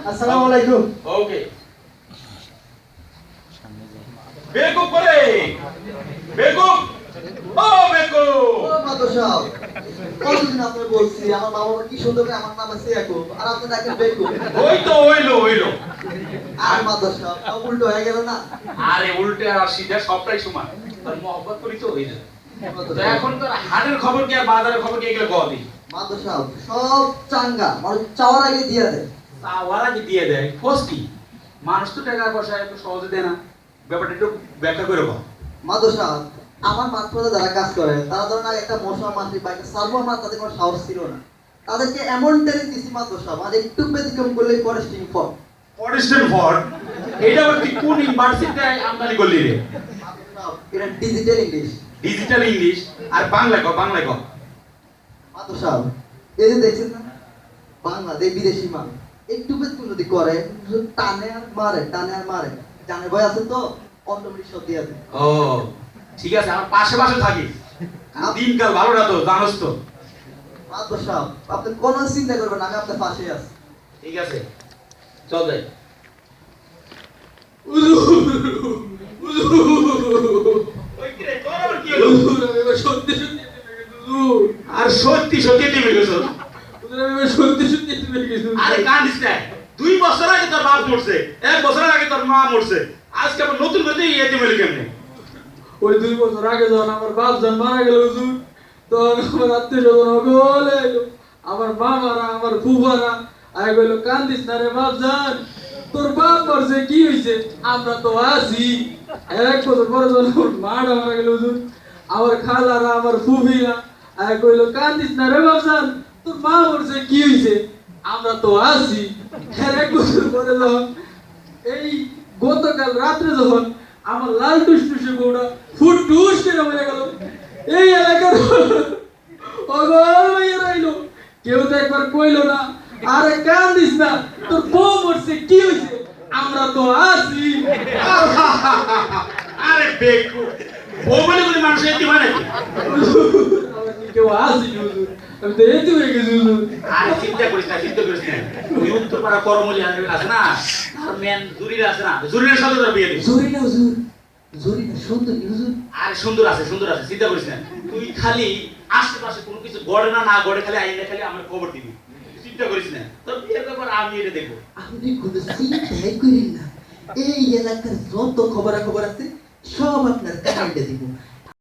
আসসালামু আলাইকুম। ওকে বেকুব করে বেকুব ও বেকুব ও মাদর সাহেব, কতদিন আপনাকে বলছি আমার মা বাবা কি সুন্দর করে আমার নাম আছে ইয়াকুব, আর আপনি ডাকেন বেকুব। ওই তো হইলো আর মাদর সাহেব, সব উল্টো হয়ে গেল না? আরে উল্টে আর সিধা সবটাই সমান আর মহব্বত করি তো হয়ে যায়। মাদর তো সাহেব, এখন তোর হাটের খবর কি আর বাজারের খবর কি এগুলো কদি মাদর সাহেব সব চাঙ্গা, মানে চাওয়ার আগে দিয়ে দেয়। তা ওরা কি দিয়ে দেয় খোঁজ কি? মানুষ তো টাকা পয়সা একটু সহজে দেয় না, ব্যাপারটা একটু ব্যাখ্যা করে বল। মাদর সাহেব, আমার মাত্রাতে যারা কাজ করে তারা ধরেন আগে একটা মশলা মাটি বা একটা সার্ভো আমার তাদের কোনো সাহস ছিল না, তাদেরকে এমন ট্রেনিং দিছি মাদর সাহেব, আর একটু ব্যতিক্রম করলেই ফরেস্টিং ফর। ফরেস্টের ফর এটা আবার তুই কোন ইউনিভার্সিটিতে আমদানি করলি রে? এটা ডিজিটাল ইংলিশ। ডিজিটাল ইংলিশ আর বাংলায় কর মাদর সাহেব, এই যে দেখছেন না বাংলাদেশ বিদেশি মাল, একটু বেতন যদি করে টানে আর মারে জানে ভয় আছে তো অটোমেটিক সব দিয়ে দেয়। ও ঠিক আছে, আমার পাশে থাকিস, দিনকাল ভালো না তো জানোস তো। মাদর সাহেব, আপনি কোনো চিন্তা করবেন না, আমি আপনার পাশে আছি। ঠিক আছে চল যাই। আর সত্যি তুমি গেছো? আরে কাঁদিস না, 2 বছর আগে তোর বাপ মরছে, 1 বছর আগে তোর মা মরছে, আজকে আবার নতুন করে ইয়েতে মিলে কেমনে? ওই 2 বছর আগে যখন আমার বাপ জান মারা গেল হুজুর, তখন আমার আত্মীয় স্বজন সকলে এলো, আমার মামারা আমার ফুফারা আয় কইলো কান্দিস না রে বাপ জান, তোর বাপ মরছে কি হইছে, আমরা তো আছি। 1 বছর পরে যখন আমার মাটা মারা গেল হুজুর, আমার খালারা আমার ফুফিরা আয় কইলো কান্দিস না রে বাপ জান, তোর মা মরছে কি হইছে, আমরা তো আছি। 1 বছর পরে যখন এই গতকাল রাত্রে যখন আমার লাল টুসটুসে বউটা ফুটটুস করে মরে গেল, এই এলাকার অগর হয়ে রইল, কেউ তো একবার কইলো না আরে কান্দিস না, তোর বউ মরছে কি হইছে, আমরা তো আছি। আরে বেকু ও বলে বলে মানুষ এতি মানে কি? কেউ আসি হুজুর, আমি তো এতে হয়ে গেছি হুজুর। আরে চিন্তা করিস না ওই উত্তরপাড়া করমলি আছে না, আর মেন জুরিরা আছে না, জুরিরের সাথে তোর বিয়ে দিবি। জরি না হুজুর, জরি না সুন্দর হুজুর। আরে সুন্দর আছে চিন্তা করিস না, তুই খালি আশেপাশে কোনো কিছু গড়ে না গড়ে, খালি আইনে খালি আমার খবর দিবি, চিন্তা করিস না, তোর বিয়ের ব্যাপার আমি এটা দেখবো। আপনি কোনো চিন্তাই করেন না, এই এলাকার যত খবর আছে সব আপনার কাছে দিব।